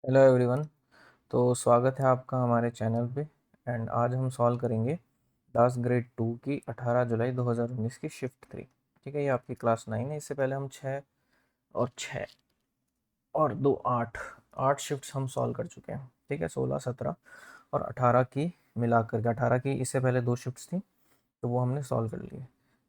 Hello everyone. तो स्वागत है आपका हमारे चैनल पे। एंड आज हम सॉल्व करेंगे दास ग्रेड 2 की 18 जुलाई 2019 की शिफ्ट 3। ठीक है, ये आपकी क्लास 9 है। इससे पहले हम 6 और 2 8 शिफ्ट्स हम सॉल्व कर चुके हैं। ठीक है, 16 17 और 18 की मिलाकर के 18 की इससे पहले 2 शिफ्ट्स थी, तो वो हमने सॉल्व कर लिए।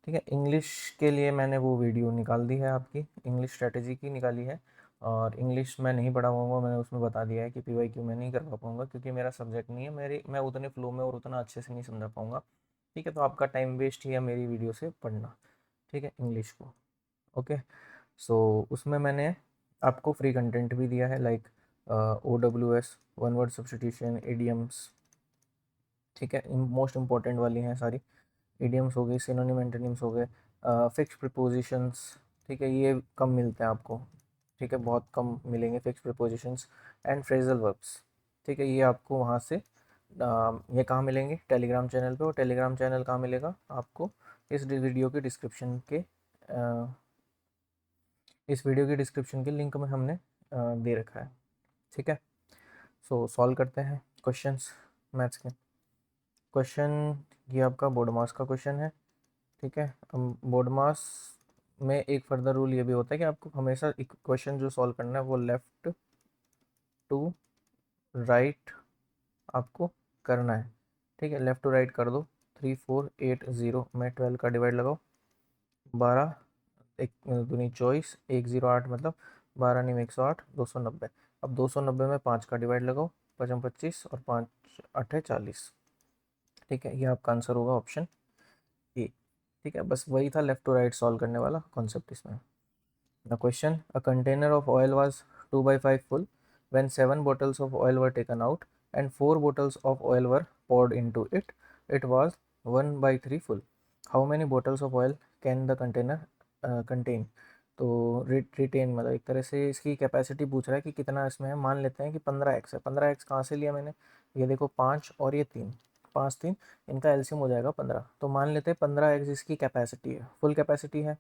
ठीक है, इंग्लिश के लिए मैंने वो वीडियो निकाल दी है, आपकी इंग्लिश स्ट्रेटेजी की निकाली है। और इंग्लिश मैं नहीं पढ़ा पाऊँगा, मैंने उसमें बता दिया है कि पीवाईक्यू मैं नहीं करवा पाऊँगा क्योंकि मेरा सब्जेक्ट नहीं है, मैं उतने फ्लो में और उतना अच्छे से नहीं समझा पाऊँगा। ठीक है, तो आपका टाइम वेस्ट ही है मेरी वीडियो से पढ़ना। ठीक है, इंग्लिश को। ओके। सो उसमें मैंने आपको फ्री कंटेंट भी दिया है, like OWS, one word substitution, idioms. ठीक है, मोस्ट इंपॉर्टेंट वाली हैं सारी। इडियम्स हो गई, सिनोनिम एंटोनिम्स हो गए, फिक्स प्रीपोजिशंस। ठीक है, ये कम मिलते हैं आपको। ठीक है, बहुत कम मिलेंगे fix prepositions and phrasal verbs. ठीक है, ये आपको वहाँ से ये कहाँ मिलेंगे? टेलीग्राम चैनल पे। और टेलीग्राम चैनल कहाँ मिलेगा आपको? अ, इस वीडियो की डिस्क्रिप्शन के लिंक में हमने दे रखा है। ठीक है, सो सॉल्व करते हैं क्वेश्चंस मैथ्स के। क्वेश्चन ये आपका बोर्ड मास का क्वेश्चन है। ठीक है, बोर्ड मास में एक फर्दर रूल ये भी होता है कि आपको हमेशा इक्वेशन जो सॉल्व करना है वो लेफ़्ट टू राइट आपको करना है। ठीक है, लेफ़्ट टू राइट कर दो। 3480 में 12 का डिवाइड लगाओ। 12 एक दूनी 24, 108 मतलब 12 नहीं 108, 290। अब 290 में 5 का डिवाइड लगाओ। 5 25 और 5 8 40। ठीक है, ये आपका आंसर होगा ऑप्शन ए। ठीक है, बस वही था लेफ़्ट टू राइट सॉल्व करने वाला कॉन्सेप्ट इसमें। The question: A container of oil was 2 by 5 full when 7 bottles of oil were taken out and 4 bottles of oil were poured into it. It was 1 by 3 full. How many bottles of oil can the container contain? तो retain मतलब एक तरह से इसकी capacity पूछ रहा है कि कितना इसमें है। मान लेते हैं कि 15x है। 15x कहाँ से लिया मैंने? ये देखो 5 और ये 3, 5 3, इनका एलसीएम हो जाएगा 15। तो मान लेते हैं 15x इसकी कैपेसिटी है, फुल कैपेसिटी है।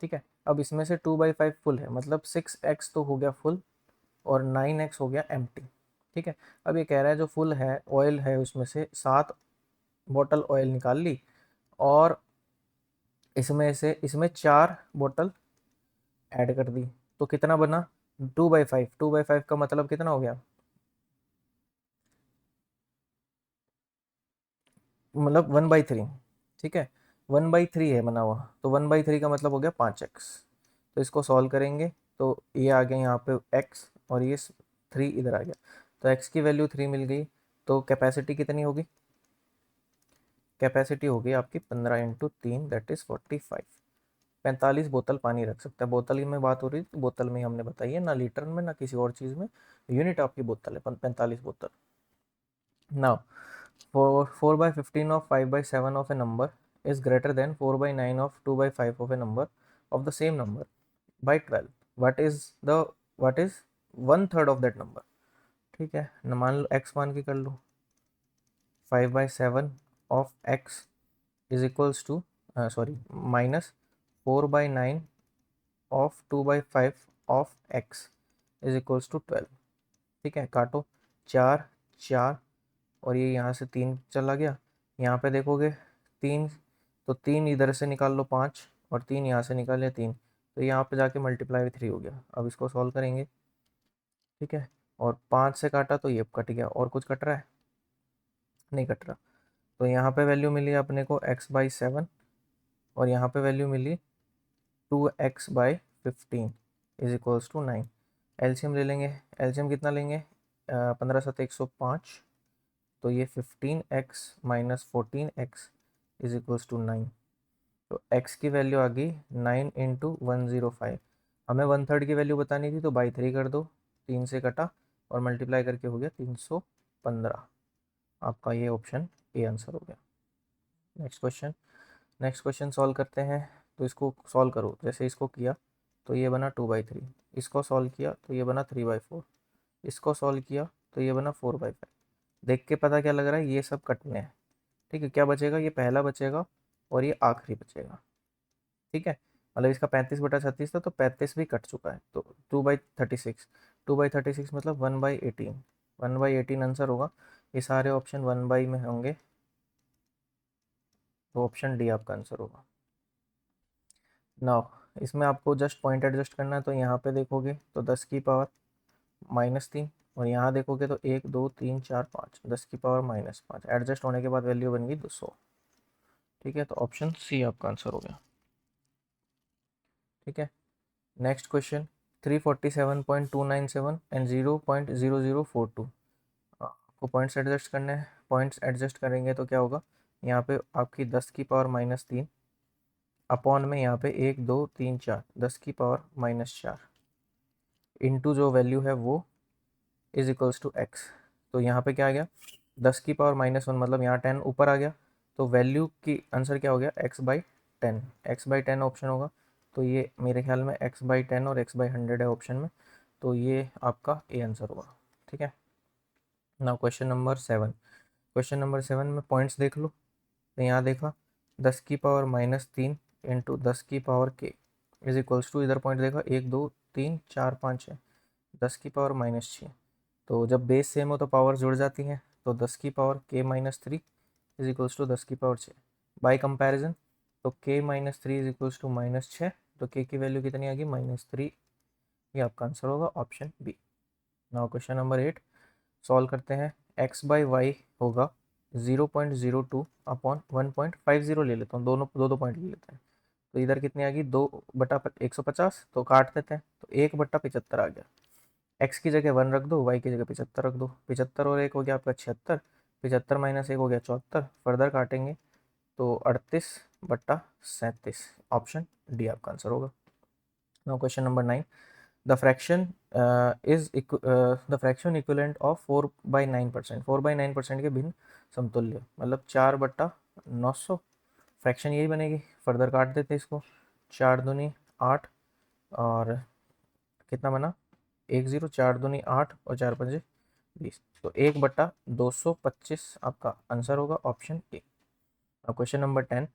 ठीक है, अब इसमें से 2/5 फुल है, मतलब 6x तो हो गया फुल और 9x हो गया एम्प्टी। ठीक है, अब ये कह रहा है जो फुल है ऑयल है उसमें से 7 बोतल ऑयल निकाल ली और इसमें 4 बोतल ऐड कर दी, तो कितना बना? 2/5। 2/5 का मतलब कितना हो गया? मतलब 1/3। ठीक है, 1/3 है बना हुआ, तो 1/3 का मतलब हो गया 5x। तो इसको सॉल्व करेंगे तो ये आ गया यहाँ पे x और ये 3 इधर आ गया, तो x की वैल्यू 3 मिल गई। तो कैपेसिटी कितनी होगी? कैपेसिटी होगी आपकी 15 × 3 दैट इज़ 45। 45 बोतल पानी रख सकता है। बोतल में बात हो रही थी, बोतल में हमने बताई है, ना लीटर में ना किसी और चीज़ में। यूनिट आपकी बोतल है 45 बोतल। Now four by 15 of 5/7 of a number is greater than 4/9 of 2/5 of a number of the same number by 12. What is 1/3 of that number? ठीक है, न मान लो x मान के कर लो। 5/7 of x is equals to sorry minus 4/9 of 2/5 of x is equals to 12। ठीक है, काटो। 4 4 और ये यहाँ से 3 चला गया। यहाँ पे देखोगे 3, तो 3 इधर से निकाल लो 5 और 3 यहाँ से निकाल लिया 3, तो यहाँ पे जाके मल्टीप्लाई बाई 3 हो गया। अब इसको सॉल्व करेंगे। ठीक है, और 5 से काटा तो ये कट गया, और कुछ कट रहा है? नहीं कट रहा। तो यहाँ पे वैल्यू मिली अपने को x/7 और यहाँ पे वैल्यू मिली 2x/15 is equals to 9। LCM ले लेंगे। एलसीएम कितना लेंगे? 15 7 105, तो ये 15x minus 14x is equals to 9। तो x की वैल्यू आ गई 9 इंटू 105। हमें 1/3 की वैल्यू बतानी थी, तो बाई 3 कर दो। 3 से कटा और मल्टीप्लाई करके हो गया 315। आपका ये ऑप्शन ए आंसर हो गया। नेक्स्ट क्वेश्चन सॉल्व करते हैं। तो इसको सॉल्व करो, जैसे इसको किया तो ये बना 2/3, इसको सॉल्व किया तो ये बना 3/4, इसको सॉल्व किया तो ये बना 4/5। देख के पता क्या लग रहा है? ये सब कटने हैं। ठीक है, क्या बचेगा? ये पहला बचेगा और ये आखिरी बचेगा। ठीक है, मतलब इसका 35/36 था तो 35 भी कट चुका है, तो 2/36। 2/36 मतलब 1/18, 1/18 आंसर होगा। ये सारे ऑप्शन 1 में होंगे, तो ऑप्शन डी आपका आंसर होगा। नाउ इसमें आपको जस्ट पॉइंट एडजस्ट करना है, तो यहाँ पे देखोगे तो 10⁻³ और यहाँ देखोगे तो 1 2 3 4 5, 10⁻⁻5 एडजस्ट होने के बाद वैल्यू बन गई 200। ठीक है, तो ऑप्शन सी आपका आंसर हो गया। ठीक है, नेक्स्ट क्वेश्चन 347.297 एंड 0.0042 आपको पॉइंट्स एडजस्ट करने हैं। पॉइंट्स एडजस्ट करेंगे तो क्या होगा, यहाँ पे आपकी 10⁻³ अपॉन में यहाँ पे 1 2 3 4, 10⁻⁻4 इंटू जो वैल्यू है वो इज इक्वल्स टू एक्स। तो यहाँ पे क्या आ गया, 10⁻⁻1 मतलब यहाँ 10 ऊपर आ गया, तो वैल्यू की आंसर क्या हो गया, x/10, x/10 ऑप्शन होगा। तो ये मेरे ख्याल में x/10 और x/100 है ऑप्शन में, तो ये आपका ए आंसर होगा। ठीक है, now question number 7। Question number 7 में पॉइंट्स देख लो, तो यहाँ देखा 10⁻³ into 10⁻k is equals to, इधर पॉइंट देखा 1 2 3 4 5 है, 10⁻⁻6। तो जब बेस सेम हो तो पावर जुड़ जाती हैं, तो 10⁻k-3 is equals to 10⁻6। By comparison तो k-3 इज इक्वल्स टू -6, तो k की वैल्यू कितनी आ गई, -3। ये आपका आंसर होगा option B. Now question number 8 solve करते हैं। x/y होगा 0.02 अपॉन 1.50 ले लेता हूँ, दोनों दो पॉइंट ले लेते हैं। तो इधर कितनी आ गई, 2/150, तो काट देते हैं, तो 1/75 आ गया। x की जगह 1 रख दो, y की जगह 75 रख दो, 75 और 1 हो गया आपका 76, 75 माइनस 1 हो गया 74, फर्दर काटेंगे तो 38/37, ऑप्शन डी आपका आंसर होगा। Now question number 9, the fraction the fraction equivalent of 4/9%, 4/9% के भिन्न समतुल्य मतलब 4/900, फ्रैक्शन यही बनेगी। फर्दर काट देते इसको, 4 दूनी 8 और कितना बना 1 0, 4 दूनी 8 और 4 पंजे 20, तो 1/225 आपका आंसर होगा ऑप्शन ए। अब क्वेश्चन नंबर 10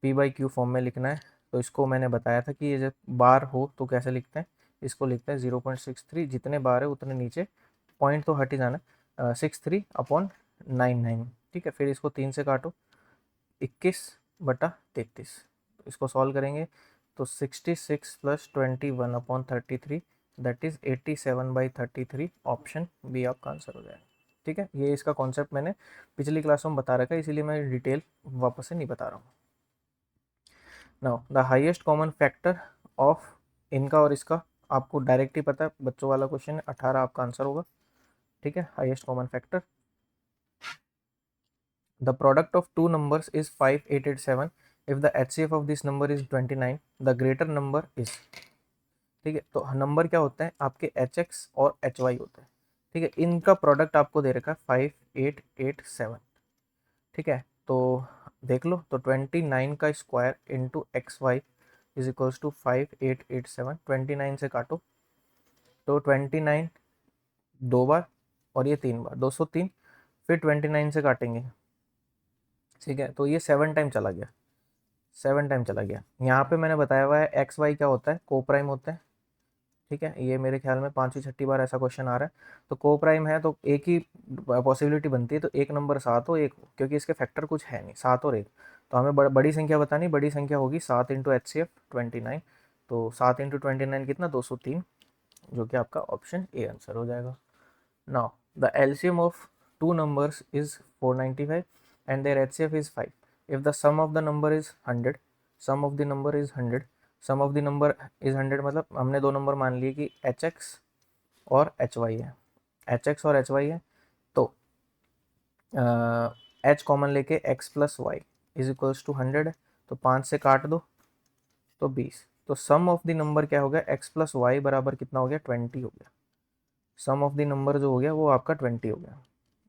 p/q फॉर्म में लिखना है, तो इसको मैंने बताया था कि ये जब बार हो तो कैसे लिखते हैं, इसको लिखते हैं 0.63, जितने बार है उतने नीचे पॉइंट तो हट ही जाना, 63/99। ठीक है, फिर इसको 3 से काटो, 21/33, तो इसको सॉल्व करेंगे तो 66 + 21/33 दैट इज 87/33, ऑप्शन बी आपका आंसर हो जाएगा। ठीक है, ये इसका कॉन्सेप्ट मैंने पिछली क्लास में बता रखा है, इसीलिए मैं डिटेल वापस से नहीं बता रहा हूँ। Now the highest common factor of इनका और इसका आपको डायरेक्ट ही पता है, बच्चों वाला क्वेश्चन है, 18 आपका आंसर होगा। ठीक है, highest common factor, the product of two numbers is 5887, if the HCF of this number is 29, the greater number is। ठीक है, तो नंबर क्या होता है आपके HX और HY होते हैं। ठीक है, इनका प्रोडक्ट आपको दे रखा है 5887। ठीक है, तो देख लो, तो 29 का square into XY is equals to 5887, 29 से काटो तो 29 दो बार और ये 3 बार, 203, फिर 29 से काटेंगे। ठीक है, तो ये 7 टाइम चला गया, 7 टाइम चला गया। यहाँ पे मैंने बताया हुआ है एक्स वाई क्या होता है, को प्राइम होता है। ठीक है, ये मेरे ख्याल में 5वीं 6ठी बार ऐसा क्वेश्चन आ रहा है। तो को प्राइम है तो एक ही पॉसिबिलिटी बनती है, तो एक नंबर 7 हो, एक हो, क्योंकि इसके फैक्टर कुछ है नहीं, 7 और 1, तो हमें बड़ी संख्या बतानी, बड़ी संख्या होगी 7 इंटू HCF 29, तो 7 इंटू 29 कितना 203, जो कि आपका ऑप्शन ए आंसर हो जाएगा। Now the LCM of two numbers is 495 and their HCF is 5. If the sum of the number is 100, sum of the number is 100, sum of the number is 100 मतलब हमने दो number मान लिए कि HX और HY है, HX और HY है, तो H कॉमन लेके X + Y is equals to 100 है, तो 5 से काट दो तो 20, तो सम ऑफ द नंबर क्या हो गया, X + Y बराबर कितना हो गया 20 हो गया। सम ऑफ द नंबर जो हो गया वो आपका 20 हो गया।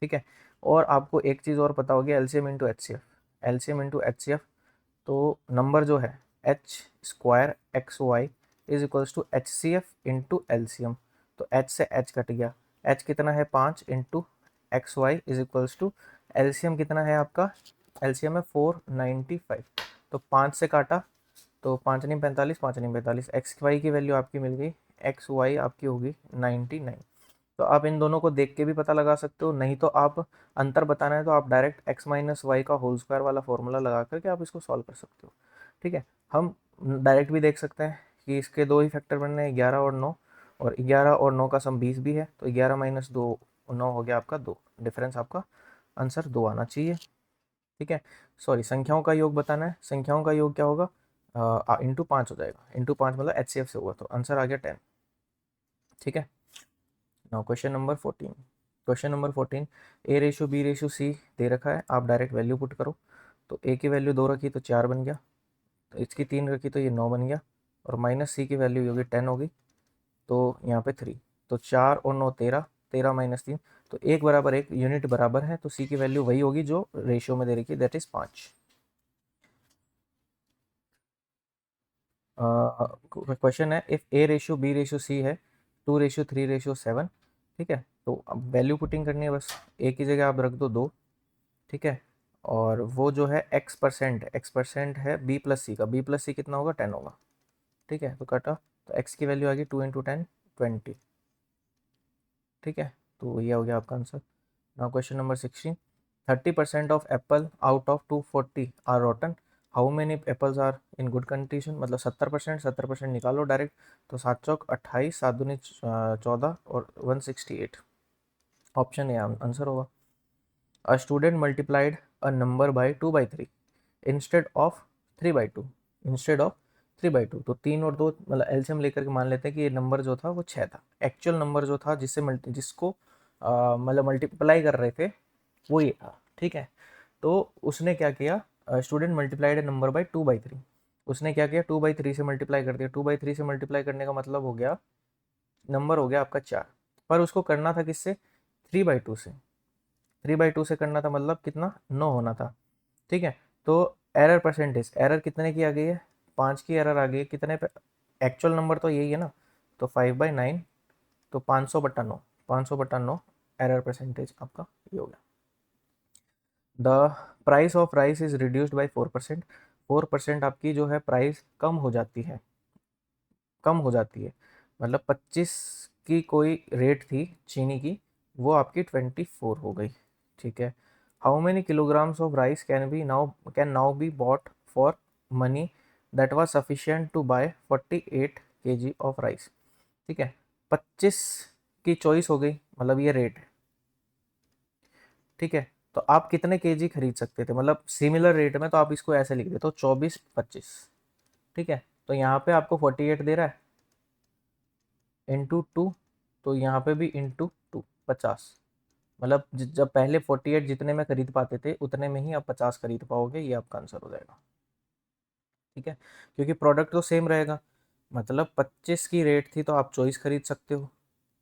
ठीक है, और आपको एक चीज़ और पता होगी, LCM into HCF, LCM into HCF, तो नंबर जो है H² XY is equals to HCF into LCM, तो H से H कट गया, H कितना है 5 into XY is equals to LCM कितना है आपका, एलसीएम है 495, तो 5 से काटा तो 5 नहीं 45, 5 नहीं 45, XY की वैल्यू आपकी मिल गई एक्स वाई आपकी होगी 99। तो आप इन दोनों को देख के भी पता लगा सकते हो, नहीं तो आप अंतर बताना है तो आप डायरेक्ट एक्स माइनस वाई का होल स्क्वायर वाला फॉर्मूला लगा करके आप इसको सॉल्व कर सकते हो। ठीक है, हम डायरेक्ट भी देख सकते हैं कि इसके दो ही फैक्टर बनने हैं, 11 और 9, और 11 और 9 का सम 20 भी है, तो 11 माइनस 2 9 हो गया आपका 2। डिफरेंस आपका आंसर 2 आना चाहिए। ठीक है, सॉरी, संख्याओं का योग बताना है। संख्याओं का योग क्या होगा, इंटू 5 हो जाएगा, इंटू 5 मतलब HCF से होगा, तो आंसर आ गया 10। ठीक है, now question number 14। Question number 14, ए रेशो बी रेशो सी दे रखा है, आप डायरेक्ट वैल्यू पुट करो। तो ए की वैल्यू 2 रखी तो 4 बन गया, तो इसकी 3 रखी तो ये 9 बन गया, और माइनस सी की वैल्यू होगी 10 होगी, तो यहाँ पे 3, तो 4 और 9 13, 13 माइनस 3, तो 1 बराबर 1 यूनिट बराबर है, तो सी की वैल्यू वही होगी जो रेशियो में दे रखी है, दैट इज 5। क्वेश्चन है, if A ratio B ratio C है 2 रेशियो 3 रेशियो 7। ठीक है, तो अब वैल्यू पुटिंग करनी है बस, ए की जगह आप रख दो 2। ठीक है, और वो जो है एक्स परसेंट है बी प्लस सी का, बी प्लस सी कितना होगा 10 होगा। ठीक है, तो कटा, तो एक्स की वैल्यू आ गई 2 इंटू 10 20। ठीक है, तो ये हो गया आपका answer. Now question number 16, 30% of apple out of 240 are rotten, how many apples are in good condition, मतलब 70% निकालो डायरेक्ट, तो 7 चौक 28, 7 दूनी 14 और 168, ऑप्शन ए आंसर होगा। A student multiplied a number by 2/3 instead of 3/2, instead of 3/2, तो 3 और 2 मतलब LCM लेकर के मान लेते हैं कि ये नंबर जो था वो 6 था, एक्चुअल नंबर जो था जिसको मतलब मल्टीप्लाई कर रहे थे वो ये था। ठीक है, तो उसने क्या किया, student multiplied A number by 2/3, उसने क्या किया 2/3 से मल्टीप्लाई कर दिया, 2/3 से मल्टीप्लाई करने का मतलब हो गया नंबर हो गया आपका 4, पर उसको करना था किससे, 3/2 से, 3/2 से करना था, मतलब कितना 9 होना था। ठीक है, तो एरर परसेंटेज, एरर कितने की आ गई है, 5 की एरर आ गई है, कितने पे, एक्चुअल नंबर तो यही है ना, तो 5/9, तो 500/9, 500/9 एरर परसेंटेज आपका ये हो गया। The price of rice is reduced by 4%, 4% आपकी जो है प्राइस कम हो जाती है, कम हो जाती है, मतलब 25 की कोई रेट थी चीनी की, वो आपकी 24 हो गई। ठीक है, how many kilograms of rice can now be bought for money that was sufficient to buy 48 kg of rice. ठीक है, 25 की चॉइस हो गई, मतलब ये रेट है। ठीक है, तो आप कितने केजी खरीद सकते थे, मतलब सिमिलर रेट में, तो आप इसको ऐसे लिख देते हो 24 25। ठीक है, तो यहाँ पे आपको 48 दे रहा है इंटू 2, तो यहाँ पे भी इंटू 2 50, मतलब जब पहले 48 जितने में खरीद पाते थे उतने में ही आप 50 खरीद पाओगे, ये आपका आंसर हो जाएगा। ठीक है, क्योंकि प्रोडक्ट तो सेम रहेगा, मतलब 25 की रेट थी तो आप 24 खरीद सकते हो,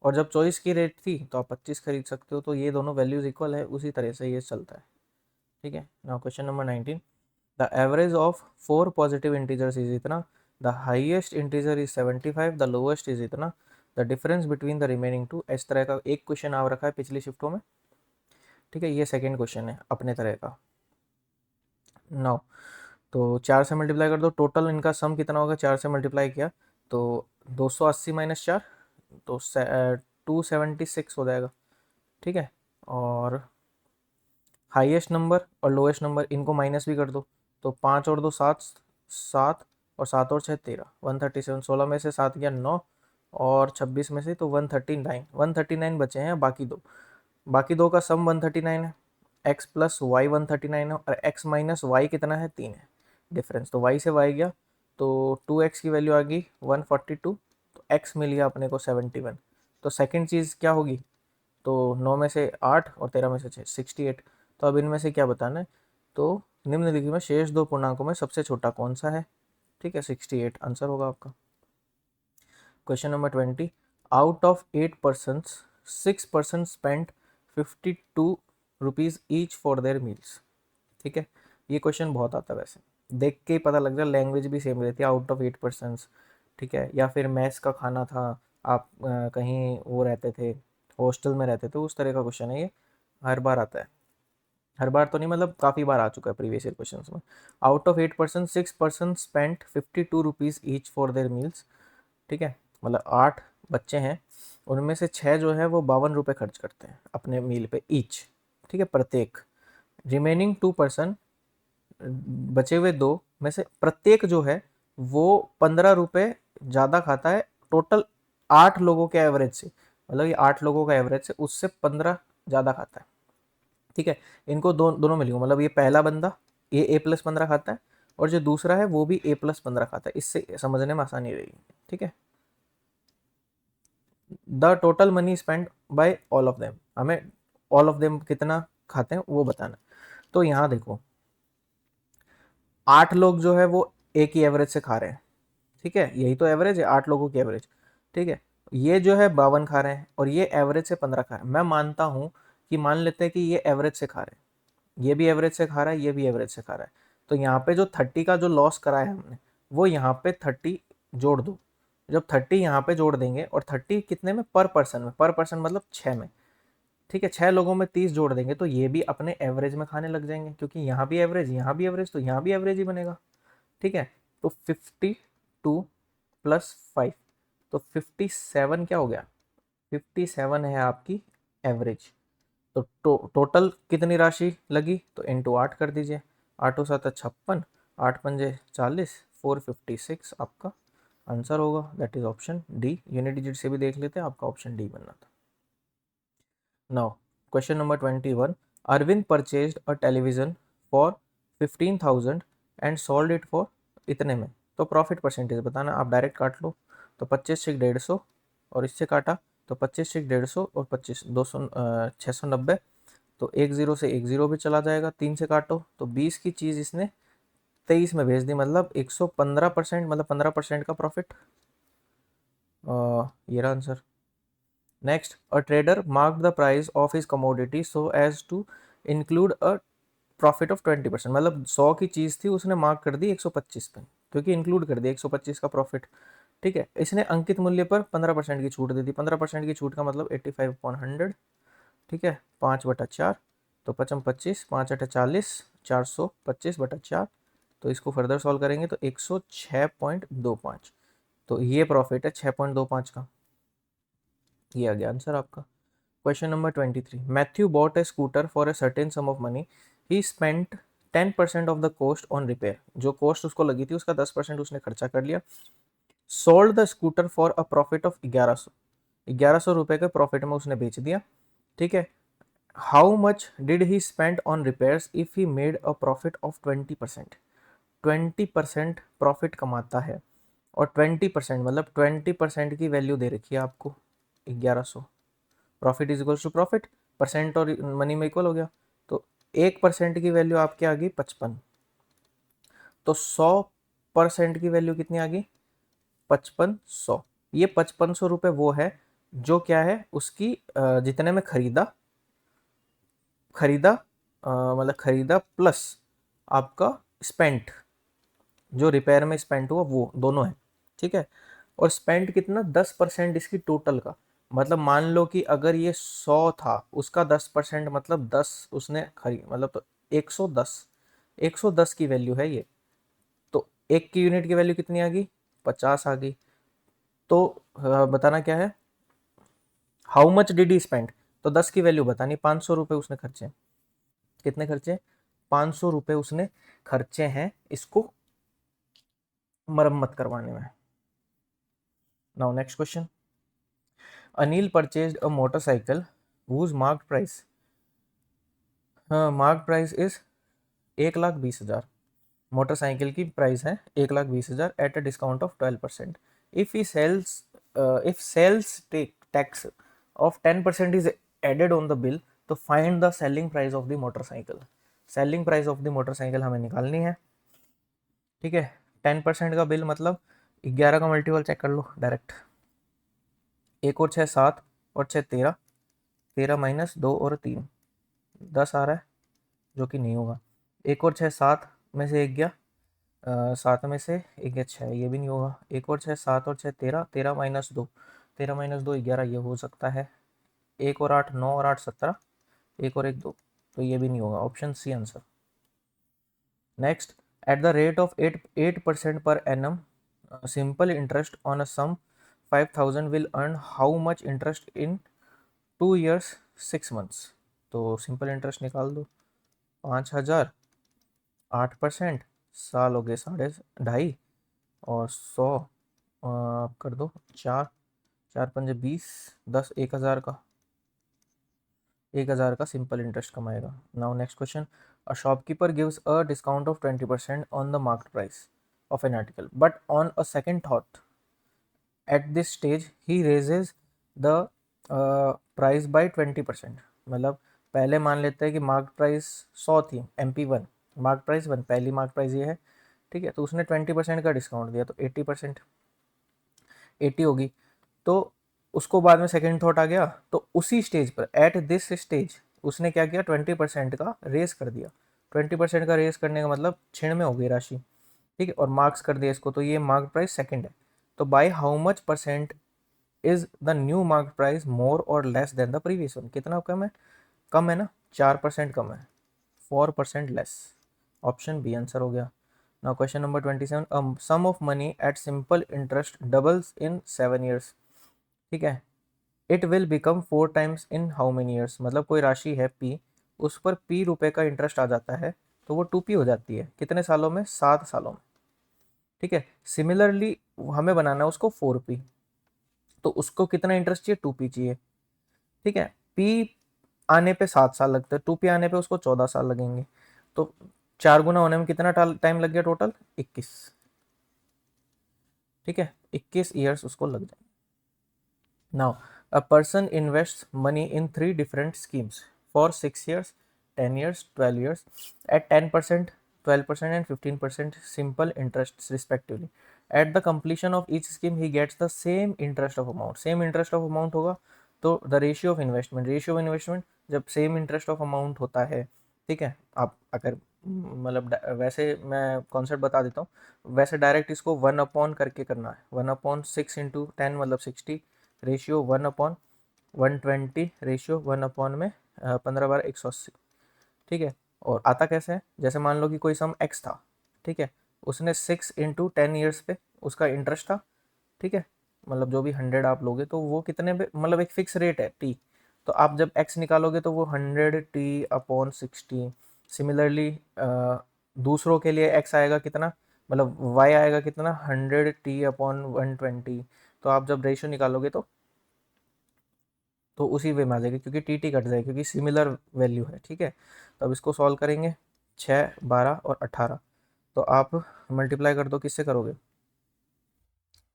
और जब 24 की रेट थी तो आप 25 खरीद सकते हो, तो ये दोनों वैल्यूज इक्वल है, उसी तरह से ये चलता है। ठीक है, now question number 19, the average of 4 positive integers is इतना, the highest integer is 75, the lowest is इतना, the difference between the remaining two, इस तरह का एक क्वेश्चन आ रखा है पिछली शिफ्टों में। ठीक है, ये सेकेंड क्वेश्चन है अपने तरह का। नाउ, तो 4 से मल्टीप्लाई कर दो, टोटल इनका सम कितना होगा, 4 से मल्टीप्लाई किया तो 280 माइनस 4, तो 276 हो जाएगा। ठीक है, और हाईएस्ट नंबर और लोएस्ट नंबर इनको माइनस भी कर दो, तो 5 और 2 7, 7 और 7 और 6 13, 137, 16 में से 7 गया 9, और 26 में से तो 139, 139 बचे हैं, बाकी दो का सम 139 है, x प्लस वाई 139 है, और x माइनस वाई कितना है 3 है डिफरेंस, तो y से y गया, तो 2x की वैल्यू आ गई 142, तो x मिल गया अपने को 71। तो सेकंड चीज़ क्या होगी, तो 9 में से 8 और 13 में से 6 68, तो अब इनमें से क्या बताना है, तो निम्नलिखित में शेष दो पूर्णांकों में सबसे छोटा कौन सा है। ठीक है, 68 आंसर होगा आपका। Question number 20, out of 8 person 6% spent 52 rupees each for their meals. ठीक है, ये क्वेश्चन बहुत आता है, वैसे देख के ही पता लग रहा है, लैंग्वेज भी सेम रहती है, आउट ऑफ 8%। ठीक है, या फिर मैथ्स का खाना था, आप कहीं वो रहते थे, हॉस्टल में रहते थे, उस तरह का क्वेश्चन है ये, हर बार आता है, हर बार तो नहीं, मतलब काफ़ी बार आ चुका है प्रीवियस ईयर क्वेश्चन में। Out of 8% 6% spent 52 rupees each for their meals. ठीक है, मतलब 8 बच्चे हैं, उनमें से 6 जो है वो 52 रुपये खर्च करते हैं अपने मील पे ईच, ठीक है, प्रत्येक। रिमेनिंग 2%, बचे हुए 2 में से प्रत्येक जो है वो 15 रुपये ज़्यादा खाता है टोटल 8 लोगों के एवरेज से, मतलब ये 8 लोगों का एवरेज से उससे 15 ज़्यादा खाता है, ठीक है। इनको दोनों में लिखूँ, मतलब ये पहला बंदा ये A+15 खाता है और जो दूसरा है वो भी A+15 खाता है, इससे समझने में आसानी रहेगी, ठीक है। The total money spend by all of them, हमें ऑल ऑफ देम कितना खाते हैं वो बताना। तो यहाँ देखो 8 लोग जो है वो एक ही एवरेज से खा रहे हैं, ठीक है, यही तो एवरेज है 8 लोगों की एवरेज, ठीक है। ये जो है 52 खा रहे हैं और ये एवरेज से 15 खा रहे हैं। मैं मानता हूँ कि मान लेते हैं कि ये एवरेज से खा रहे हैं, ये भी एवरेज से खा रहा है, ये भी एवरेज से खा रहा है, तो यहाँ पे जो 30 का जो लॉस करा है हमने वो यहाँ पे 30 जोड़ दो। जब 30 यहाँ पे जोड़ देंगे और 30 कितने में, पर पर्सन में, पर पर्सन मतलब 6 में, ठीक है, 6 लोगों में 30 जोड़ देंगे तो ये भी अपने एवरेज में खाने लग जाएंगे, क्योंकि यहाँ भी एवरेज यहाँ भी एवरेज, तो यहाँ भी एवरेज ही बनेगा, ठीक है। तो 52 प्लस 5, तो 57 क्या हो गया, 57 है आपकी एवरेज। तो टोटल कितनी राशि लगी, तो इंटू 8 कर दीजिए, 8 7 56, 8 पंजे 40, 456 आपका आंसर होगा। That is option D. Unit digit से भी देख लेते हैं, आपका ऑप्शन डी बनना था। Now question number 21, Arvind purchased a television for 15,000 and sold it for इतने में, तो प्रॉफिट परसेंटेज बताना। आप डायरेक्ट काट लो, तो 25 से 150 और इससे काटा तो 25 से 150 और 25 200 690, तो 10 से 10 भी चला जाएगा, 3 से काटो तो 20 की चीज़ इसने 23 में भेज दी, मतलब 115%, मतलब 15% का प्रॉफिट, ये रहा answer. Next, a trader marked the price of his commodity so as to include a profit of 20%, मतलब 100 की चीज़ थी उसने मार्क कर दी 125 पे, क्योंकि इंक्लूड कर दिया 125 का प्रॉफिट, ठीक है। इसने अंकित मूल्य पर 15% की छूट दे दी, 15% की छूट का मतलब 85/100, ठीक है, 5/4, तो 55 5/8 40, 425/4, तो इसको फर्दर सॉल्व करेंगे तो 106.25, तो ये प्रॉफिट है 6.25 का, ये आ गया आंसर आपका। Question number 23, Matthew bot A scooter for a certain some of money, he spent 10% of the cost on repair, जो कॉस्ट उसको लगी थी उसका 10% उसने खर्चा कर लिया। Sold the scooter for a profit of 1100 रुपए के प्रॉफिट में उसने बेच दिया, ठीक है। How much did he spend on repairs if he made a profit of 20%, 20% profit कमाता है और 20% मतलब 20% की वैल्यू दे रखी है आपको 1100, profit is equals to profit, percent और मनी में इक्वल हो गया, तो 1% की वैल्यू आपकी आ गई 55, तो 100% की वैल्यू कितनी आ गई 5500। ये 5500 रुपये वो है जो क्या है उसकी जितने में खरीदा खरीदा मतलब खरीदा प्लस आपका स्पेंट, जो रिपेयर में स्पेंट हुआ वो दोनों है, ठीक है। और स्पेंट कितना 10% इसकी टोटल का, मतलब मान लो कि अगर ये 100 था उसका 10% मतलब 10 उसने खरीद, मतलब तो 110, 110 की वैल्यू है ये, तो एक की यूनिट की वैल्यू कितनी आ गई 50 आ गई। तो बताना क्या है, how much did he spend, तो 10 की वैल्यू बतानी, 500 रुपये उसने खर्चे, कितने खर्चे 500 रुपये उसने खर्चे हैं इसको मरम्मत करवाने में। Now next question, Anil purchased a motorcycle whose marked price, mark price is 1,20,000, motorcycle की प्राइस है 1,20,000 at a discount of 12%, if he sales if sales tax of 10% is added on the bill, तो find the selling price of the motorcycle. Selling price of the motorcycle हमें निकालनी है, ठीक है। 10% का bill मतलब 11 का मल्टीपल चेक कर लो डायरेक्ट, 1 और 6 7 और 6 13, 13 माइनस 2 और 3 10 आ रहा है, जो कि नहीं होगा। 1 और 6 7 में से 1 गया, 7 में से 1 गया 6, ये भी नहीं होगा। 1 और 6 7 और 6 13, 13 माइनस 2, 13 माइनस 2 11, ये हो सकता है। 1 और 8 9 और 8 17, 1 और 1 2, तो ये भी नहीं होगा, option C answer. Next, at the rate of 8% per annum simple interest on a sum 5000 will earn how much interest in 2 years 6 months? तो सिंपल इंटरेस्ट निकाल दो, 5000 8%, साल हो गए 2.5, और 100 आप कर दो 4, 4 पंजे 20, 10, 1000 का सिंपल इंटरेस्ट कमाएगा। Now next question, a shopkeeper gives a discount of 20% on the market price of an article, but on a second thought at this stage he raises the price by 20%। मतलब पहले मान लेते हैं कि market price 100 थी, MP1 market price 1, पहली market price ये है, ठीक है। तो उसने 20% का डिस्काउंट दिया, तो 80%, 80 होगी। तो उसको बाद में सेकेंड थॉट आ गया, तो उसी स्टेज पर एट दिस स्टेज उसने क्या किया, 20% का रेस कर दिया। 20% का रेस करने का मतलब क्षण में हो गई राशि, ठीक है, और मार्क्स कर दिया इसको, तो ये मार्केट प्राइस सेकंड है। तो by how much percent is the new market price more or less than the previous one? कितना कम है? कम है ना, 4% कम है, 4% लेस। ऑप्शन बी आंसर हो गया। Now question number 27, sum of money at simple interest doubles in 7 years, ठीक है। It will become 4 times in how many years? मतलब कोई राशि है P, उस पर P रुपए का इंटरेस्ट आ जाता है, तो वो 2P हो जाती है कितने सालों में? 7 सालों में, ठीक है। सिमिलरली हमें बनाना है उसको 4P, तो उसको कितना इंटरेस्ट चाहिए? 2P चाहिए, ठीक है। P आने पे 7 साल लगते हैं, 2P आने पे उसको 14 साल लगेंगे, तो 4 गुना होने में कितना टाइम लग गया टोटल? 21, ठीक है, 21 ईयर्स उसको लग जाएंगे। Now, a person invests money in 3 different schemes for 6 years, 10 years, 12 years at 10%, 12% and 15% simple interests respectively. At the completion of each scheme, he gets the same interest of amount. Same interest of amount होगा तो the ratio of investment जब same interest of amount होता है, ठीक है। आप अगर मतलब वैसे मैं कॉन्सेप्ट बता देता हूँ, वैसे डायरेक्ट इसको 1 करके करना है, 1/6 इंटू 10 मतलब 60, रेशियो 1/120, रेशियो 1 में 15/180, ठीक है। और आता कैसे है, जैसे मान लो कि कोई सम x था, ठीक है, उसने 6 इंटू 10 ईयर्स पे उसका इंटरेस्ट था, ठीक है। मतलब जो भी 100 आप लोगे तो वो कितने पे, मतलब एक फिक्स रेट है t, तो आप जब x निकालोगे तो वो 100t/60। सिमिलरली दूसरों के लिए x आएगा कितना, मतलब y आएगा कितना, 100t/120। तो आप जब रेशियो निकालोगे तो उसी वे में आ जाएगी, क्योंकि टी कट जाएगी, क्योंकि सिमिलर वैल्यू है, ठीक है। तो अब इसको सॉल्व करेंगे, 6, 12 और 18, तो आप मल्टीप्लाई कर दो, किससे करोगे?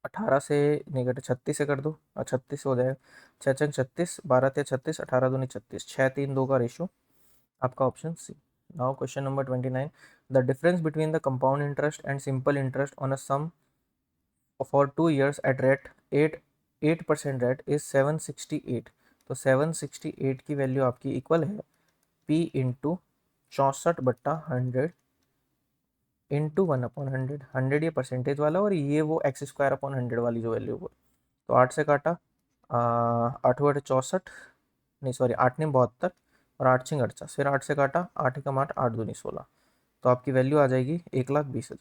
18 से नेगेटिव 36 से कर दो, और 36 हो जाएगा, 6×6 = 36, 12×3 = 36, 18×2 = 36, 6, 3, 2 का रेशियो आपका option C. Now question number 29, the difference between the compound interest and simple interest on a sum for 2 years at rate 8% rate is 768। तो 768 की वैल्यू आपकी इक्वल है P इंटू 64/100 इंटू 1/100। 100 ये परसेंटेज वाला, और ये वो x² 100 वाली जो वैल्यू वो। तो 8 से काटा, 8×8 = 64, नहीं सॉरी 8×9 = 72, और 8×6 = 48, फिर 8 से काटा, 8×1 = 8, 8×2 = 16, तो आपकी वैल्यू आ जाएगी 1,20,000।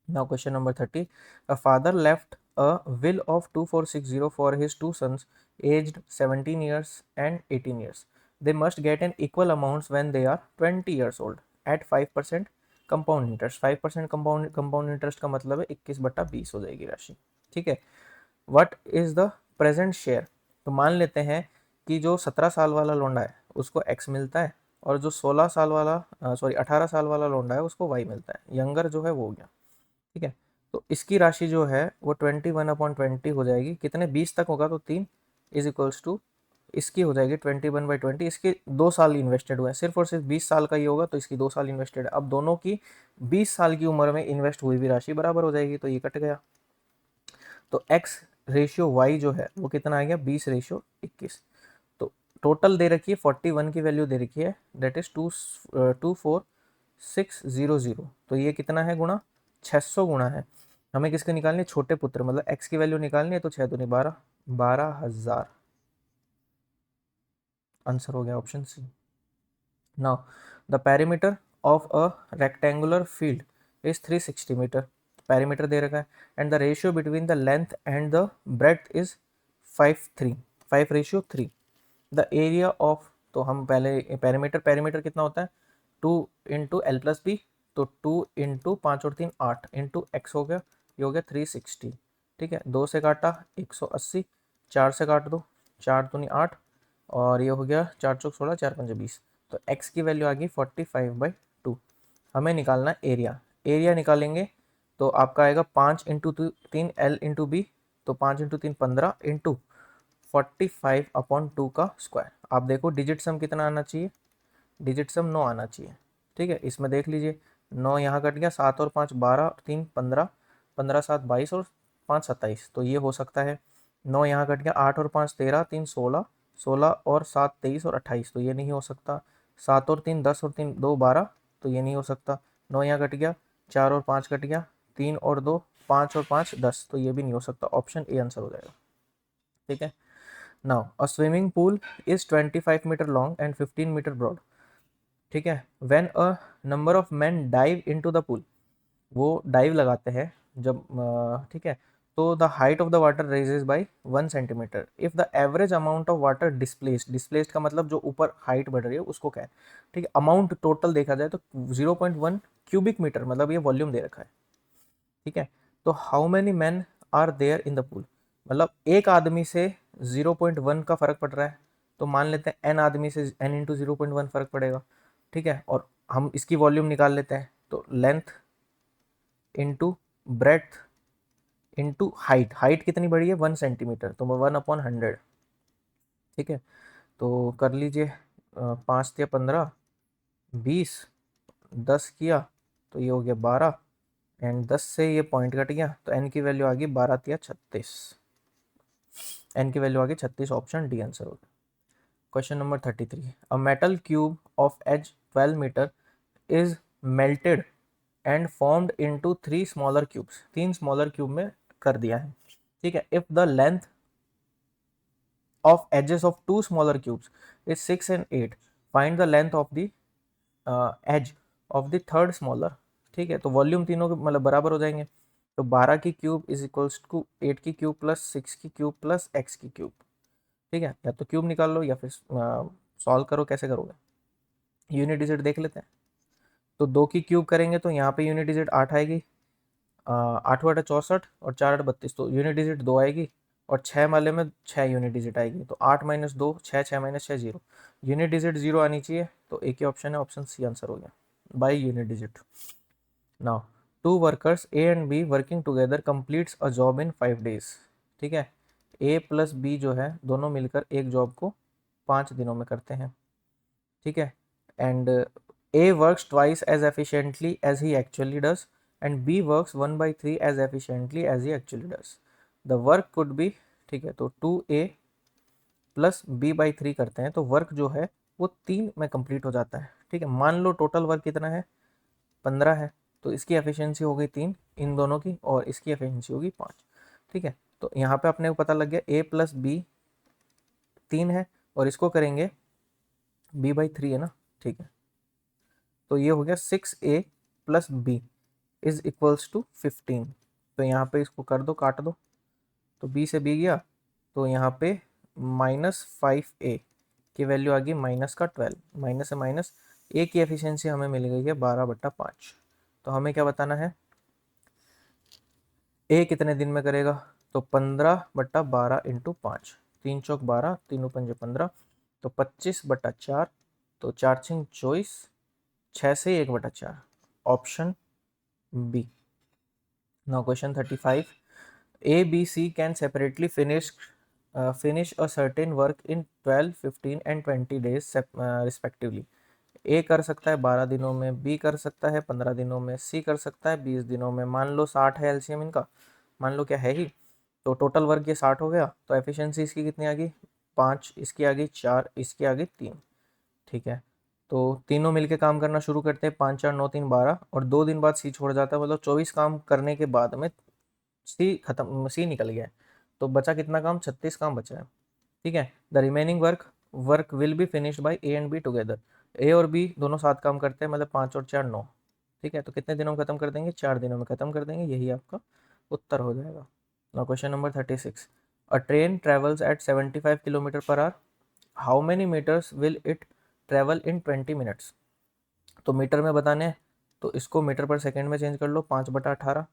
Now question number 30. A father left a will of 2460 for his two sons aged 17 years and 18 years. They must get an equal amounts when they are 20 years old at 5% compound interest. 5% compound interest का मतलब है 21/20 हो जाएगी राशि, ठीक है। What is the present share? तो मान लेते हैं कि जो 17 साल वाला लोंडा है उसको x मिलता है, और जो 16 साल वाला 18 साल वाला लोंडा है उसको y मिलता है, यंगर जो है वो हो गया, ठीक है। तो इसकी राशि जो है वो 21/20 हो जाएगी, कितने 20 तक होगा तो 3 इज इक्वल्स टू, इसकी हो जाएगी 21/20। इसके 2 साल इन्वेस्टेड हुए हैं, सिर्फ और सिर्फ 20 साल का ही होगा, तो इसकी 2 साल इन्वेस्टेड है। अब दोनों की 20 साल की उम्र में इन्वेस्ट हुई भी राशि बराबर हो जाएगी, तो ये कट गया। तो x रेशियो y जो है वो कितना आ गया, 20/21। तो टोटल दे रखी है 41 की वैल्यू दे रखी है, दैट इज 24600। तो ये कितना है गुणा, 600 गुणा है। हमें किसके निकालनी है, छोटे पुत्र, मतलब x की वैल्यू निकालनी है, तो 6 दूनी 12, 12,000 आंसर हो गया option C. Now the perimeter of a rectangular field is 360 metre. Parameter दे रखा है, and the ratio between the length and the breadth is 5:3 the area of, तो हम पहले पैरामीटर कितना होता है 2 इंटू एल प्लस बी, तो 2 इंटू 5 और 3 8 इंटू एक्स हो गया, ये हो गया 360। ठीक है, 2 से काटा 180, 4 से काट दो 4 दूनी 8, और ये हो गया 4 चौक 16, 4 पंजे 20, तो x की वैल्यू आ गई 45/2। हमें निकालना है एरिया। एरिया निकालेंगे तो आपका आएगा 5 इंटू 3 एल इंटू बी, तो 5 इंटू 3 15 इंटू 45/2 का स्क्वायर। आप देखो डिजिट सम कितना आना चाहिए, डिजिट सम 9 आना चाहिए। ठीक है, इसमें देख लीजिए 9 यहाँ कट गया, 7 और 5 12 और 3 15, 15 7 22 और 5 27, तो ये हो सकता है। 9 यहाँ कट गया, 8 और 5 13, 3 16, 16 और 7 23 और 28, तो ये नहीं हो सकता। 7 और 3 10 और 3 2 12, तो ये नहीं हो सकता। 9 यहाँ कट गया, 4 और 5 कट गया, 3 और 2 5 और 5 10, तो ये भी नहीं हो सकता। ऑप्शन ए आंसर हो जाएगा। ठीक है, now a swimming pool is 25 metre long and 15 metre broad. ठीक है, when a number of man dive into the pool, वो डाइव लगाते हैं जब, ठीक है, तो the height of the water raises by 1 centimetre if the average amount of water displaced का मतलब जो ऊपर हाइट बढ़ रही है उसको क्या है। ठीक है, अमाउंट टोटल देखा जाए तो 0.1 क्यूबिक मीटर, मतलब ये वॉल्यूम दे रखा है। ठीक है, तो how many man are there in the pool, मतलब एक आदमी से 0.1 का फर्क पड़ रहा है, तो मान लेते हैं एन आदमी से एन इंटू 0.1 फर्क पड़ेगा। ठीक है, और हम इसकी वॉल्यूम निकाल लेते हैं, तो length into breadth into height, height कितनी बढ़ी है 1 सेंटीमीटर, तो 1/100। ठीक है, तो कर लीजिए 5 या 15 20 10 किया, तो ये हो गया 12, एंड 10 से ये पॉइंट कट गया, तो एन की वैल्यू आ गई 12 या 36, एन की वैल्यू आ गई 36, ऑप्शन डी आंसर हो गया। Question number 33, a metal cube of edge 12 metre is melted and formed into 3 smaller cubes, 3 smaller cube में कर दिया है। ठीक है, if the length of edges of 2 smaller cubes is 6 and 8, find the length of the edge of the third smaller. ठीक है, तो volume तीनों के मतलब बराबर हो जाएंगे, तो 12 की क्यूब इज इक्वल्स टू 8 की क्यूब प्लस 6 की क्यूब प्लस एक्स की क्यूब। ठीक है, या तो क्यूब निकाल लो या फिर सॉल्व करो, कैसे करोगे। यूनिट डिजिट देख लेते हैं, तो 2 की क्यूब करेंगे तो यहाँ पे यूनिट डिजिट 8 आएगी, 8 8 64 और 4 8 32, तो यूनिट डिजिट 2 आएगी, और 6 वाले में 6 यूनिट डिजिट आएगी, तो 8 - 2 6, 6 - 6 0, यूनिट डिजिट 0 आनी चाहिए, तो एक ही ऑप्शन है, ऑप्शन सी आंसर हो गया by unit digit. Now 2 workers A and be working together completes a job in 5 days। ठीक है, ए प्लस बी जो है दोनों मिलकर एक जॉब को 5 दिनों में करते हैं। ठीक है, and A works twice as efficiently as he actually does, and B works 1/3 as efficiently as he actually does. The work could be, ठीक है, तो 2a प्लस b/3 करते हैं, तो वर्क जो है वो 3 में कंप्लीट हो जाता है। ठीक है, मान लो टोटल वर्क कितना है 15 है, तो इसकी एफिशिएंसी हो गई 3 इन दोनों की, और इसकी एफिशिएंसी होगी 5। ठीक है, तो यहाँ पे अपने को पता लग गया a प्लस बी 3 है, और इसको करेंगे b/3 है ना। ठीक है, तो ये हो गया 6a plus B is equals to 15, तो यहाँ पे इसको कर दो, काट दो, तो b से b गया, तो यहाँ पे -5a की वैल्यू आ गई -12, माइनस से माइनस, a की एफिशिएंसी हमें मिल गई है 12/5। तो हमें क्या बताना है, a कितने दिन में करेगा, तो 15/12 इंटू 5, 3 चौक 12, 3 पंजे 15, तो 25/4, तो 4 6 24, 6 से 1/4, option B. Now question 35, A, B, C can separately finish a certain work in 12, 15 and 20 days respectively. A कर सकता है 12 दिनों में, B कर सकता है 15 दिनों में, C कर सकता है 20 दिनों में। मान लो 60 है एलसीएम इनका, मान लो क्या है ही, तो टोटल वर्क ये 60 हो गया, तो एफिशिएंसी इसकी कितनी आ गई 5, इसकी आ गई 4, इसकी आ गई 3। ठीक है, तो तीनों मिलके काम करना शुरू करते हैं, 5 4 9 3 12, और 2 दिन बाद सी छोड़ जाता है, मतलब 24 काम करने के बाद में सी खत्म, सी निकल गया है, तो बचा कितना काम 36 काम बचा है। ठीक है, the remaining work will be finished by A and B together. A और बी दोनों साथ काम करते हैं, मतलब 5 और 4 9। ठीक है, तो कितने दिनों में खत्म कर देंगे, 4 दिनों में खत्म कर देंगे, यही आपका उत्तर हो जाएगा। Now question number 36, a train travels at 75 kilometre per hour, how many metres will it travel in 20 minutes. तो मीटर में बताने हैं तो इसको मीटर पर सेकंड में चेंज कर लो, 5/18,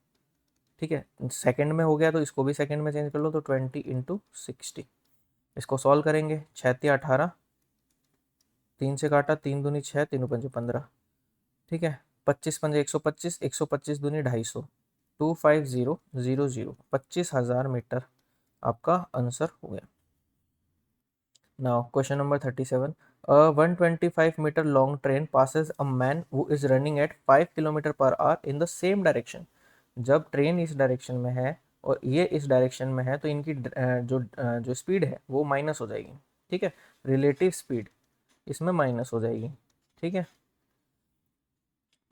ठीक है। सेकंड में हो गया तो इसको भी सेकंड में चेंज कर लो, तो 20 × 60। इसको सॉल्व करेंगे, 6×18, 3 से काटा, 3 दूनी 6, 3×5 15, ठीक है। 25×5 125, 125 दूनी 250, 25000, 25,000 मीटर आपका आंसर हो गया। Now question number 37, a 125 meter long train passes a man who is running at 5 kilometre per our in the same direction. जब ट्रेन इस डायरेक्शन में है और ये इस डायरेक्शन में है तो इनकी जो स्पीड है वो माइनस हो जाएगी, ठीक है। रिलेटिव स्पीड इसमें माइनस हो जाएगी, ठीक है।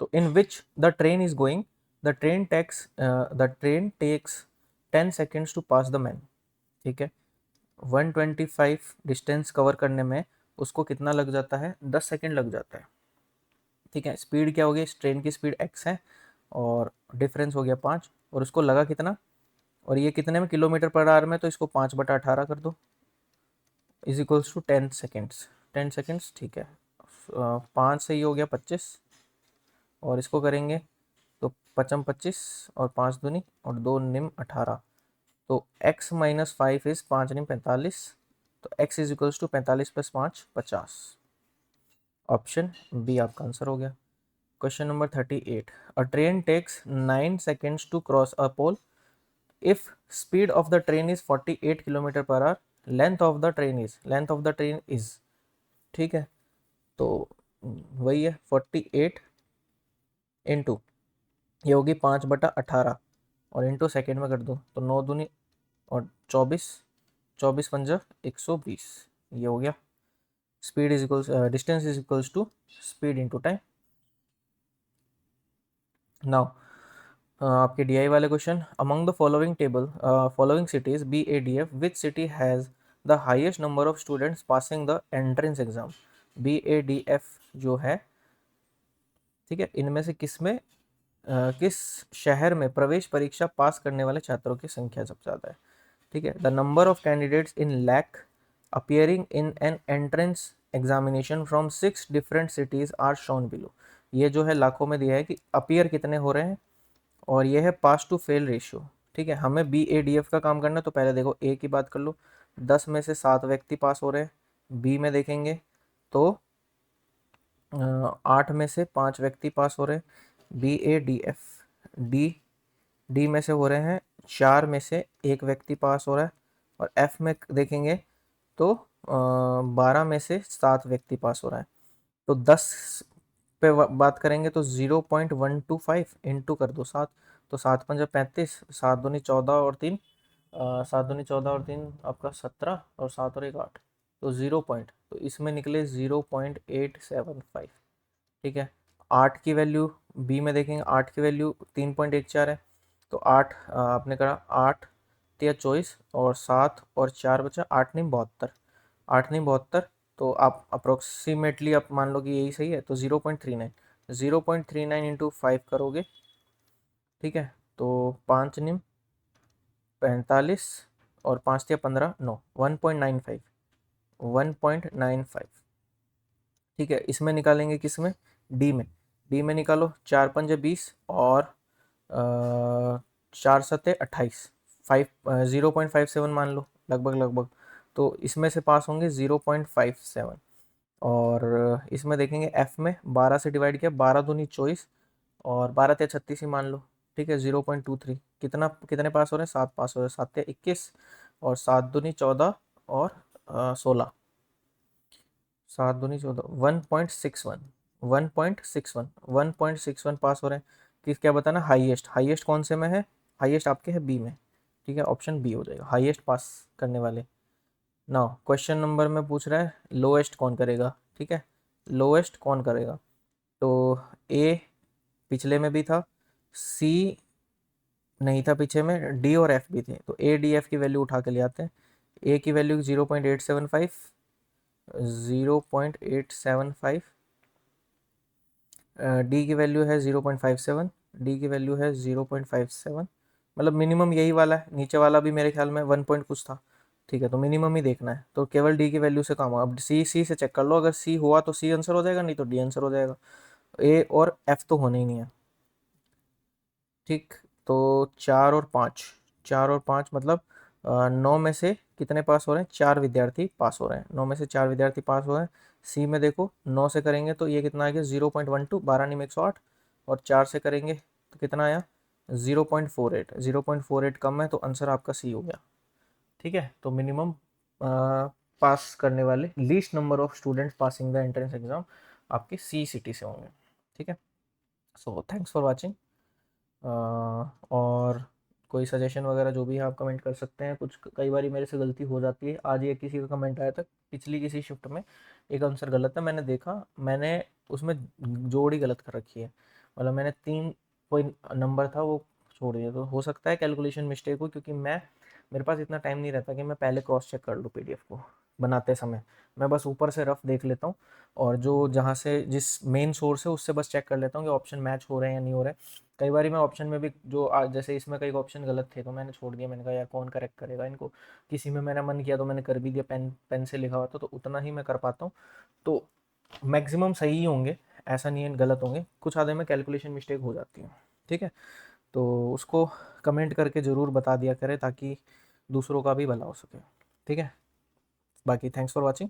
तो in which the train is going, the train takes 10 seconds to pass the man, ठीक है। 125 डिस्टेंस कवर करने में उसको कितना लग जाता है, 10 सेकेंड लग जाता है, ठीक है। स्पीड क्या हो गई, ट्रेन की स्पीड x है और डिफरेंस हो गया 5, और उसको लगा कितना, और ये कितने में, किलोमीटर पर आवर में, तो इसको 5/18 कर दो, is equals to 10 seconds, 10 seconds, ठीक है। 5 से ये हो गया 25, और इसको करेंगे तो 5×5 25 और 5 दूनी और 2 निम 18, तो x माइनस 5 इज 5 निम 45, तो x is equals to 45 + 5 50। Option B आपका आंसर हो गया। Question number 38, a train takes 9 seconds to cross a pole if speed of the train is 48 kilometre per hour, length of the train is, ठीक है। तो वही है 48 into, ये होगी 5/18, और इंटू सेकेंड में कर दो तो 9 दूनी और 24, 24×5 120, ये हो गया। Speed is equals, distance is equals to speed into time. Now आपके डी आई वाले question, among the following cities BADF, which city has the highest number of students passing the entrance exam. BADF जो है, ठीक है, इनमें से किस शहर में प्रवेश परीक्षा पास करने वाले छात्रों की संख्या सबसे ज़्यादा है, ठीक है। The number of candidates in lakh appearing in an entrance examination from 6 different cities are shown below. ये जो है लाखों में दिया है कि अपियर कितने हो रहे हैं, और ये है पास टू फेल रेशियो, ठीक है। हमें BADF का काम करना है, तो पहले देखो ए की बात कर लो, 10 में से 7 व्यक्ति पास हो रहे हैं। बी में देखेंगे तो 8 में से 5 व्यक्ति पास हो रहे हैं। BADF, डी में से हो रहे हैं 4 में से 1 व्यक्ति पास हो रहा है, और एफ में देखेंगे तो 12 में से 7 व्यक्ति पास हो रहा है। तो 10 पे बात करेंगे तो 0.125 इंटू कर दो 7, तो 7×5 35, 7 दूनी 14 और 3, 7 दूनी 14 और 3 आपका 17, और 7 और 1 8, तो 0 पॉइंट, तो इसमें निकले 0.875, ठीक है। 8 की वैल्यू बी में देखेंगे, 8 की वैल्यू 3.14 है, तो 8 आपने करा 8 या 24, और 7 और 4 बचा, 8 नहीं 72, 8 नहीं 72, तो आप अप्रोक्सीमेटली आप मान लो कि यही सही है, तो 0.39, 0.39 इंटू 5 करोगे, ठीक है। तो 5 निम 45, और 5 या 15 9, 1.95, 1.95, ठीक है। इसमें निकालेंगे किसमें, डी में निकालो, 4×5 20, और 4×7 28, 0.57 मान लो, लगभग, तो इसमें से पास होंगे 0.57, और इसमें देखेंगे एफ में 12 से डिवाइड किया, 12 दूनी 24, और 12 या 36 ही मान लो, ठीक है। 0.23, कितने पास हो रहे हैं, 7 पास हो रहे हैं, 7 या 21, और 7 दूनी 14 और 16, 7 दूनी 14, 1.61, 1.61, 1.61 पास हो रहे हैं। किस क्या बताना, हाईएस्ट कौन से में है, हाईएस्ट आपके है बी में, ठीक है। ऑप्शन बी हो जाएगा हाईएस्ट पास करने वाले। नाउ क्वेश्चन नंबर में पूछ रहा है लोएस्ट कौन करेगा, ठीक है, लोएस्ट कौन करेगा। तो ए पिछले में भी था, सी नहीं था पीछे में, डी और एफ भी थे, तो ADF की वैल्यू उठा के ले आते हैं। ए की वैल्यू 0.875, 0.875, डी की वैल्यू है 0.57, डी की वैल्यू है 0.57, मतलब मिनिमम यही वाला है, नीचे वाला भी मेरे ख्याल में 1 पॉइंट कुछ था। ठीक है, तो मिनिमम ही देखना है, तो केवल डी की वैल्यू से काम होगा। अब सी से चेक कर लो, अगर सी हुआ तो सी आंसर हो जाएगा, नहीं तो डी आंसर हो जाएगा। ए और एफ तो होने ही नहीं है। ठीक, तो 4 और 5, 4 और 5 मतलब 9 में से कितने पास हो रहे हैं, 4 विद्यार्थी पास हो रहे हैं, 9 में से 4 विद्यार्थी पास हो रहे हैं। सी में देखो 9 से करेंगे तो ये कितना आ गया 0.12, 12 नहीं 108, और 4 से करेंगे तो कितना आया 0.48, 0.48 कम है, तो आंसर आपका सी हो गया। ठीक है, तो मिनिमम पास करने वाले least number of students passing the entrance exam आपके सी सिटी से होंगे। ठीक है, सो थैंक्स फॉर वाचिंग। और कोई सजेशन वगैरह जो भी है आप कमेंट कर सकते हैं। कुछ कई बार मेरे से गलती हो जाती है, आज ये किसी का कमेंट आया था, पिछली किसी शिफ्ट में एक आंसर गलत है, मैंने देखा, मैंने उसमें जोड़ी गलत कर रखी है, मतलब मैंने 3 कोई नंबर था वो छोड़ दिया, तो हो सकता है कैलकुलेशन मिस्टेक हो, क्योंकि मेरे पास इतना टाइम नहीं रहता कि मैं पहले क्रॉस चेक कर लूँ पीडीएफ को बनाते समय। मैं बस ऊपर से रफ देख लेता हूँ, और जो जहाँ से जिस मेन सोर्स है उससे बस चेक कर लेता हूँ कि ऑप्शन मैच हो रहे हैं या नहीं हो रहे। कई बार मैं ऑप्शन में भी जो जैसे इसमें कई ऑप्शन गलत थे तो मैंने छोड़ दिया, मैंने कहा यार कौन करेक्ट करेगा इनको। किसी में मेरा मन किया तो मैंने कर भी दिया, पेन पेन से लिखा हुआ था, तो उतना ही मैं कर पाता हूँ। तो मैक्सिमम सही ही होंगे, ऐसा नहीं है गलत होंगे, कुछ आधे में कैलकुलेशन मिस्टेक हो जाती है। ठीक है, तो उसको कमेंट करके ज़रूर बता दिया करें ताकि दूसरों का भी भला हो सके। ठीक है, बाकी थैंक्स फॉर वॉचिंग,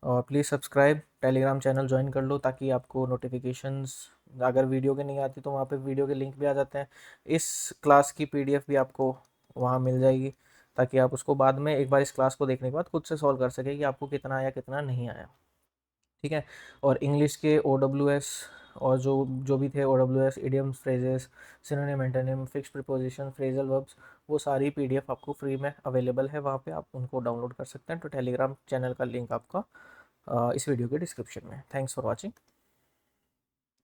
और please subscribe, Telegram channel join कर लो ताकि आपको नोटिफिकेशंस, अगर वीडियो के नहीं आती तो वहाँ पे वीडियो के लिंक भी आ जाते हैं, इस क्लास की पीडीएफ भी आपको वहाँ मिल जाएगी, ताकि आप उसको बाद में एक बार इस क्लास को देखने के बाद खुद से सॉल्व कर सकें कि आपको कितना आया कितना नहीं आया। ठीक है, और इंग्लिश के OWS और जो जो भी थे OWS, idioms, phrases, synonym, antonym, fixed preposition, phrasal verbs, वो सारी पीडीएफ आपको फ्री में अवेलेबल है, वहाँ पे आप उनको डाउनलोड कर सकते हैं। तो टेलीग्राम चैनल का लिंक आपका इस वीडियो के डिस्क्रिप्शन में। Thanks for watching.